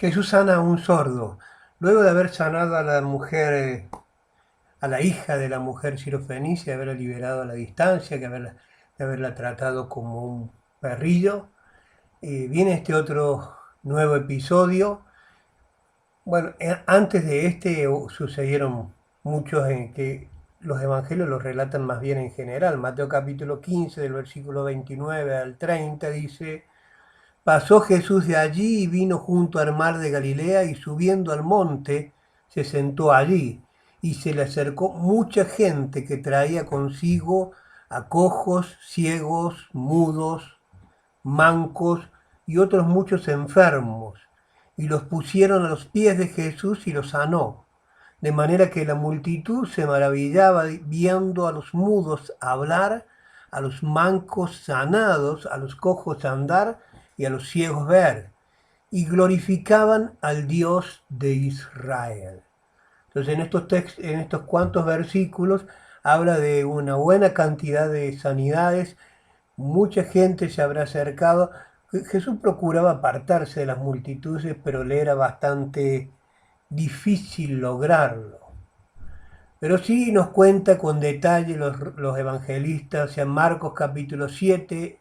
Jesús sana a un sordo. Luego de haber sanado a la mujer, a la hija de la mujer sirofenicia, de haberla liberado a la distancia, de haberla tratado como un perrillo, viene este otro nuevo episodio. Bueno, antes de este sucedieron muchos en que los evangelios los relatan más bien en general. Mateo capítulo 15, del versículo 29 al 30, dice: Pasó Jesús de allí y vino junto al mar de Galilea, y subiendo al monte se sentó allí, y se le acercó mucha gente que traía consigo a cojos, ciegos, mudos, mancos y otros muchos enfermos, y los pusieron a los pies de Jesús y los sanó. De manera que la multitud se maravillaba viendo a los mudos hablar, a los mancos sanados, a los cojos andar y a los ciegos ver, y glorificaban al Dios de Israel. Entonces en estos cuantos versículos habla de una buena cantidad de sanidades, mucha gente se habrá acercado. Jesús procuraba apartarse de las multitudes, pero le era bastante difícil lograrlo. Pero sí nos cuenta con detalle los evangelistas, o sea, Marcos capítulo 7,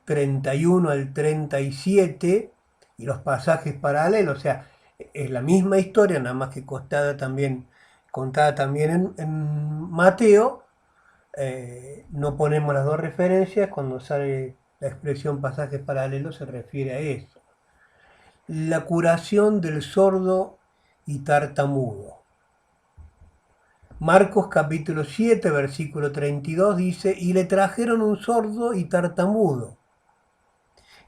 31 al 37, y los pasajes paralelos, o sea, es la misma historia, nada más que contada también en Mateo. No ponemos las dos referencias, cuando sale la expresión pasajes paralelos se refiere a eso. La curación del sordo y tartamudo. Marcos capítulo 7, versículo 32 dice: Y le trajeron un sordo y tartamudo,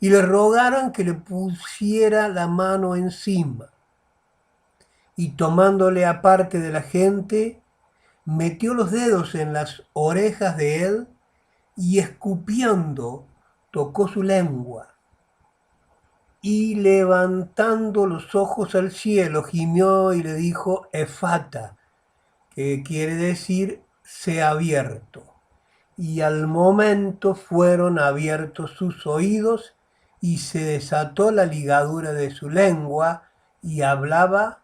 y le rogaron que le pusiera la mano encima. Y tomándole aparte de la gente, metió los dedos en las orejas de él, y escupiendo tocó su lengua. Y levantando los ojos al cielo, gimió y le dijo: Efata, que quiere decir sea abierto. Y al momento fueron abiertos sus oídos, y se desató la ligadura de su lengua, y hablaba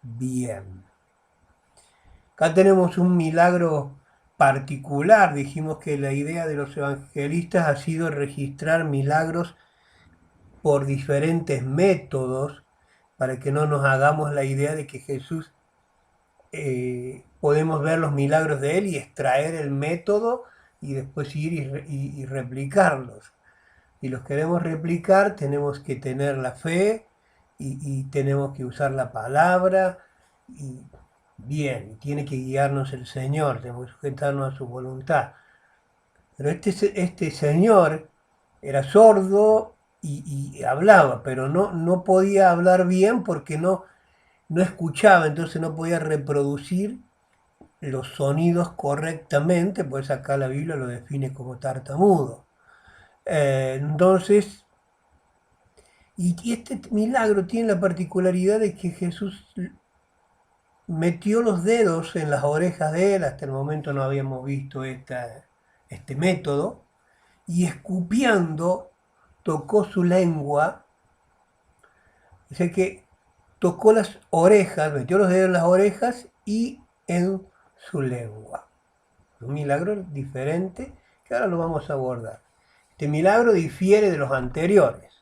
bien. Acá tenemos un milagro particular. Dijimos que la idea de los evangelistas ha sido registrar milagros por diferentes métodos, para que no nos hagamos la idea de que Jesús, podemos ver los milagros de él y extraer el método y después ir y replicarlos. Si los queremos replicar, tenemos que tener la fe, y tenemos que usar la palabra, y bien, tiene que guiarnos el Señor, tenemos que sujetarnos a su voluntad. Pero este señor era sordo y hablaba, pero no podía hablar bien porque no escuchaba, entonces no podía reproducir los sonidos correctamente, pues acá la Biblia lo define como tartamudo. Entonces, y este milagro tiene la particularidad de que Jesús metió los dedos en las orejas de él. Hasta el momento no habíamos visto este método, y escupiendo tocó su lengua, o sea que tocó las orejas, metió los dedos en las orejas y en su lengua. Un milagro diferente que ahora lo vamos a abordar. Este milagro difiere de los anteriores.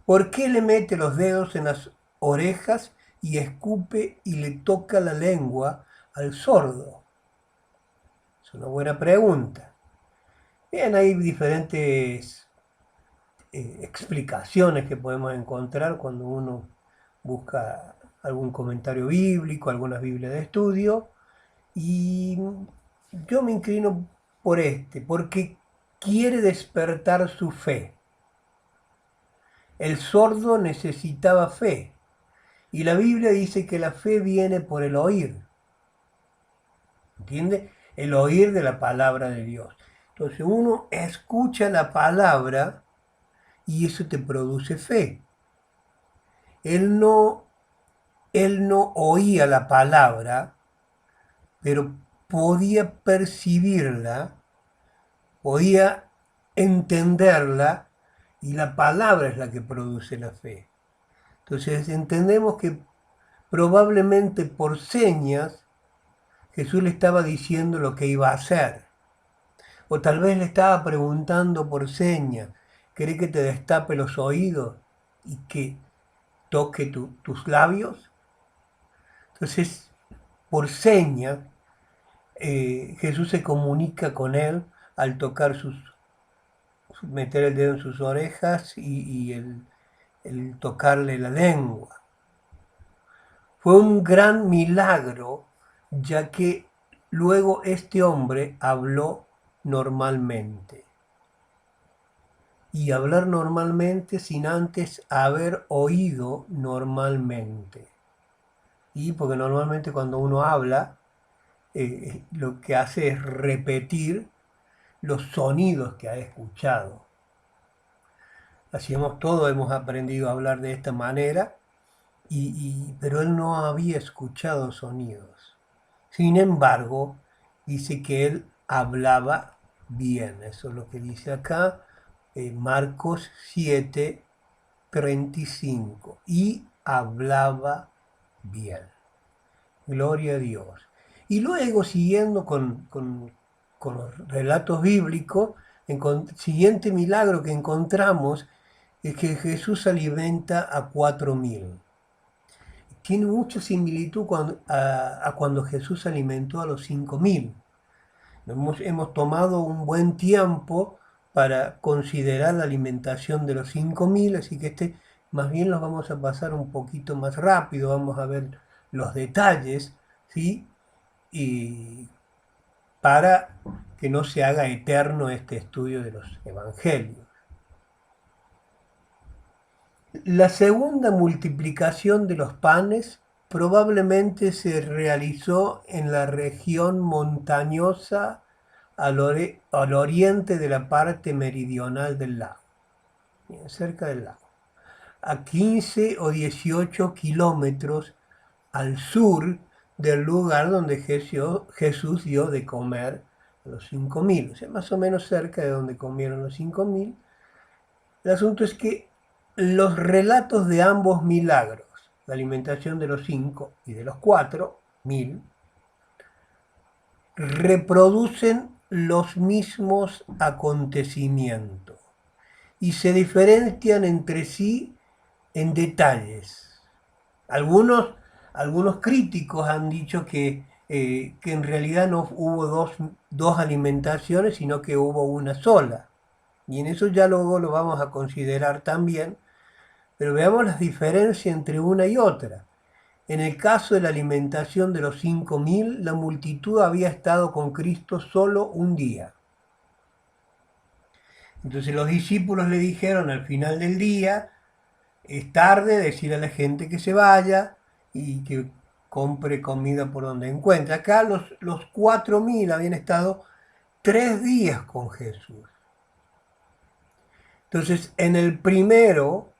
¿Por qué le mete los dedos en las orejas y escupe y le toca la lengua al sordo? Es una buena pregunta. Bien, hay diferentes explicaciones que podemos encontrar cuando uno busca algún comentario bíblico, algunas Biblias de estudio, y yo me inclino por porque quiere despertar su fe. El sordo necesitaba fe, y la Biblia dice que la fe viene por el oír, ¿entiende? El oír de la palabra de Dios. Entonces uno escucha la palabra y eso te produce fe. Él no, él no oía la palabra, pero podía percibirla, podía entenderla, y la palabra es la que produce la fe. Entonces entendemos que probablemente por señas Jesús le estaba diciendo lo que iba a hacer. O tal vez le estaba preguntando por señas, ¿querés que te destape los oídos y que toque tus labios? Entonces, por señas, Jesús se comunica con él al tocar meter el dedo en sus orejas y el tocarle la lengua. Fue un gran milagro, ya que luego este hombre habló normalmente. Y hablar normalmente sin antes haber oído normalmente. Y porque normalmente cuando uno habla, lo que hace es repetir los sonidos que ha escuchado. Hacíamos todo, hemos aprendido a hablar de esta manera, pero él no había escuchado sonidos. Sin embargo, dice que él hablaba bien. Eso es lo que dice acá, Marcos 7:35. Y hablaba bien. Gloria a Dios. Y luego, siguiendo con los relatos bíblicos, el siguiente milagro que encontramos es que Jesús alimenta a 4.000. Tiene mucha similitud a cuando Jesús alimentó a los 5.000. Hemos tomado un buen tiempo para considerar la alimentación de los 5.000, así que más bien los vamos a pasar un poquito más rápido, vamos a ver los detalles, ¿sí? Y para que no se haga eterno este estudio de los evangelios. La segunda multiplicación de los panes probablemente se realizó en la región montañosa al oriente de la parte meridional del lago, cerca del lago, a 15 o 18 kilómetros al sur del lugar donde Jesús dio de comer a los 5.000, o sea, más o menos cerca de donde comieron los 5.000. El asunto es que los relatos de ambos milagros, la alimentación de los 5 y de los 4.000, reproducen los mismos acontecimientos y se diferencian entre sí en detalles. Algunos críticos han dicho que en realidad no hubo dos alimentaciones, sino que hubo una sola. Y en eso ya luego lo vamos a considerar también, pero veamos las diferencias entre una y otra. En el caso de la alimentación de los 5.000, la multitud había estado con Cristo solo un día. Entonces los discípulos le dijeron al final del día, es tarde, decir a la gente que se vaya y que compre comida por donde encuentre. Acá los 4.000 habían estado 3 días con Jesús. Entonces, en el primero,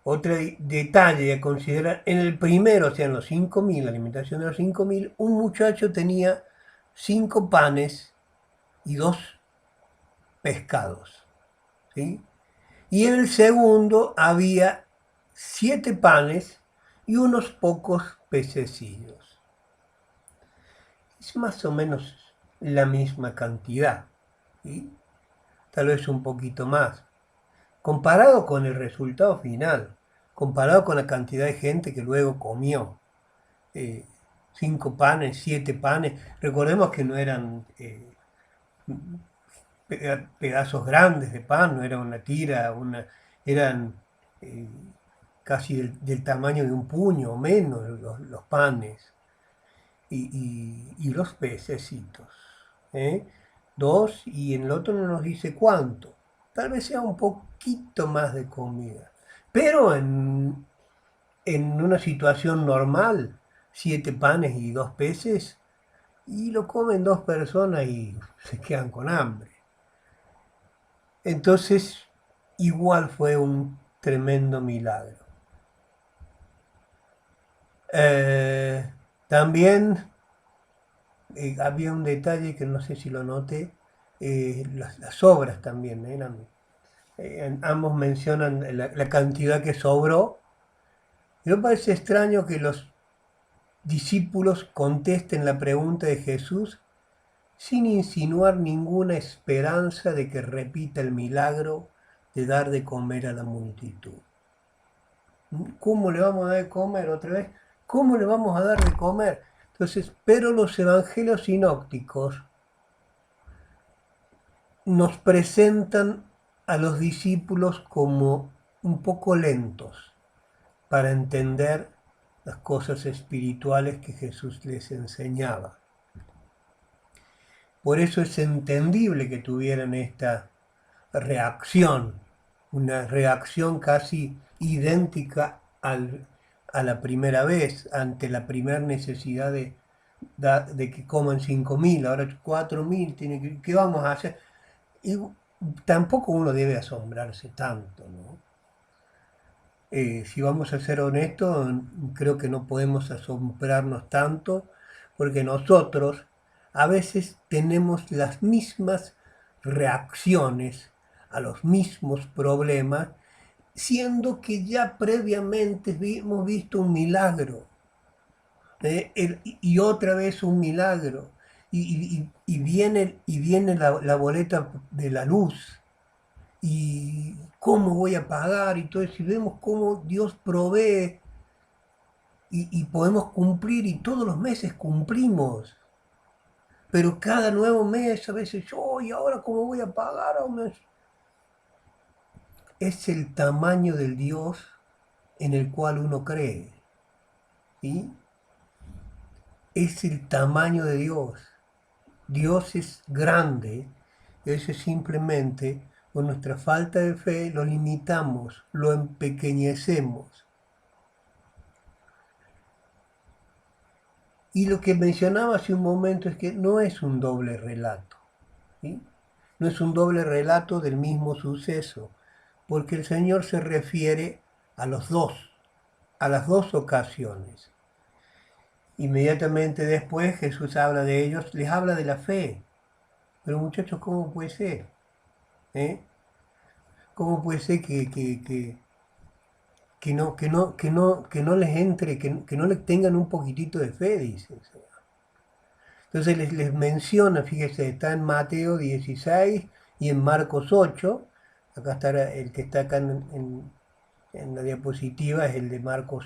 otro detalle a considerar, en el primero, o sea, en los 5.000, la alimentación de los 5.000, un muchacho tenía 5 panes y 2 pescados, ¿sí? Y en el segundo había 7 panes y unos pocos pececillos. Es más o menos la misma cantidad, ¿sí? Tal vez un poquito más. Comparado con el resultado final, comparado con la cantidad de gente que luego comió, 5 panes, 7 panes, recordemos que no eran pedazos grandes de pan, no era una tira, eran eh, casi del tamaño de un puño o menos los panes y los pececitos. ¿eh? 2 y en el otro no nos dice cuánto. Tal vez sea un poquito más de comida. Pero en una situación normal, 7 panes y 2 peces, y lo comen 2 personas y se quedan con hambre. Entonces, igual fue un tremendo milagro. También había un detalle que no sé si lo noté, las obras también eran, ambos mencionan la cantidad que sobró Y me parece extraño que los discípulos contesten la pregunta de Jesús sin insinuar ninguna esperanza de que repita el milagro de dar de comer a la multitud. ¿Cómo le vamos a dar de comer otra vez? ¿Cómo le vamos a dar de comer? Entonces, pero los evangelios sinópticos nos presentan a los discípulos como un poco lentos para entender las cosas espirituales que Jesús les enseñaba. Por eso es entendible que tuvieran esta reacción, una reacción casi idéntica a la primera vez, ante la primera necesidad de que coman 5.000, ahora 4.000, ¿qué vamos a hacer? Y tampoco uno debe asombrarse tanto, ¿no? Si vamos a ser honestos, creo que no podemos asombrarnos tanto, porque nosotros a veces tenemos las mismas reacciones a los mismos problemas, siendo que ya previamente hemos visto un milagro, y otra vez un milagro, y viene la boleta de la luz, y cómo voy a pagar y todo eso, y vemos cómo Dios provee y podemos cumplir, y todos los meses cumplimos, pero cada nuevo mes a veces yo, ¿y ahora cómo voy a pagar? Es el tamaño del Dios en el cual uno cree, ¿sí? Es el tamaño de Dios. Dios es grande, y eso es simplemente con nuestra falta de fe lo limitamos, lo empequeñecemos. Y lo que mencionaba hace un momento es que no es un doble relato, ¿sí? No es un doble relato del mismo suceso, porque el Señor se refiere a los dos, a las dos ocasiones. Inmediatamente después Jesús habla de ellos, les habla de la fe. Pero muchachos, ¿cómo puede ser? ¿Eh? ¿Cómo puede ser que no les entre, que no les tengan un poquitito de fe, dice el Señor? Entonces les menciona, fíjese, está en Mateo 16 y en Marcos 8. Acá está el que está acá en la diapositiva, es el de Marcos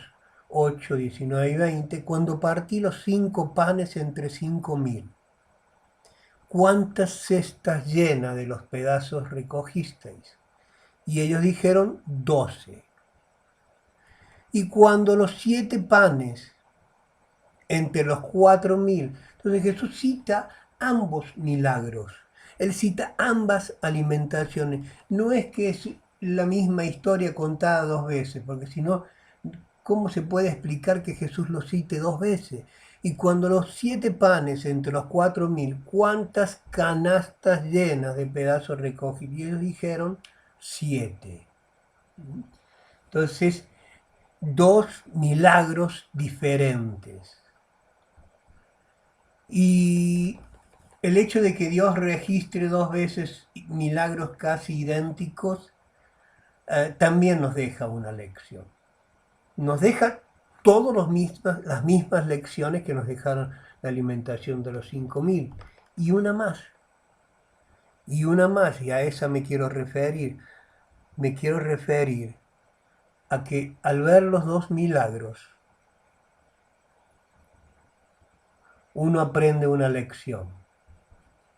8, 19 y 20. Cuando partí los 5 panes entre 5.000, ¿cuántas cestas llenas de los pedazos recogisteis? Y ellos dijeron 12. Y cuando los 7 panes entre los 4.000, entonces Jesús cita ambos milagros. Él cita ambas alimentaciones. No es que es la misma historia contada dos veces, porque si no, ¿cómo se puede explicar que Jesús lo cite dos veces? Y cuando los 7 panes entre los 4.000, ¿cuántas canastas llenas de pedazos recogió? Y ellos dijeron 7. Entonces, dos milagros diferentes. Y el hecho de que Dios registre dos veces milagros casi idénticos también nos deja una lección. Nos deja las mismas lecciones que nos dejaron la alimentación de los 5.000. Y una más. Y una más, y a esa me quiero referir. Me quiero referir a que al ver los dos milagros, uno aprende una lección.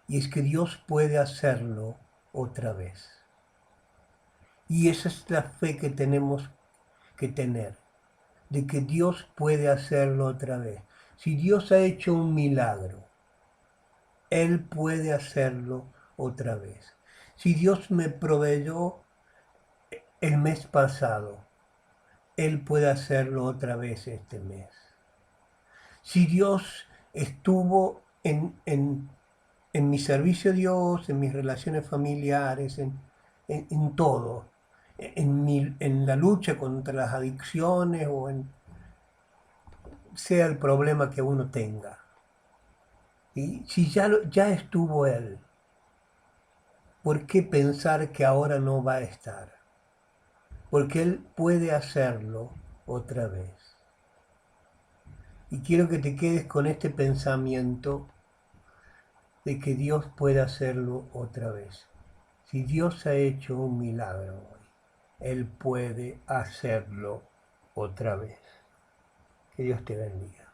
Y es que Dios puede hacerlo otra vez. Y esa es la fe que tenemos que tener, de que Dios puede hacerlo otra vez. Si Dios ha hecho un milagro, Él puede hacerlo otra vez. Si Dios me proveyó el mes pasado, Él puede hacerlo otra vez este mes. Si Dios estuvo en mi servicio a Dios, en mis relaciones familiares, en todo, en la lucha contra las adicciones o sea el problema que uno tenga. Y si ya estuvo Él, ¿por qué pensar que ahora no va a estar? Porque Él puede hacerlo otra vez. Y quiero que te quedes con este pensamiento de que Dios puede hacerlo otra vez. Si Dios ha hecho un milagro hoy, Él puede hacerlo otra vez. Que Dios te bendiga.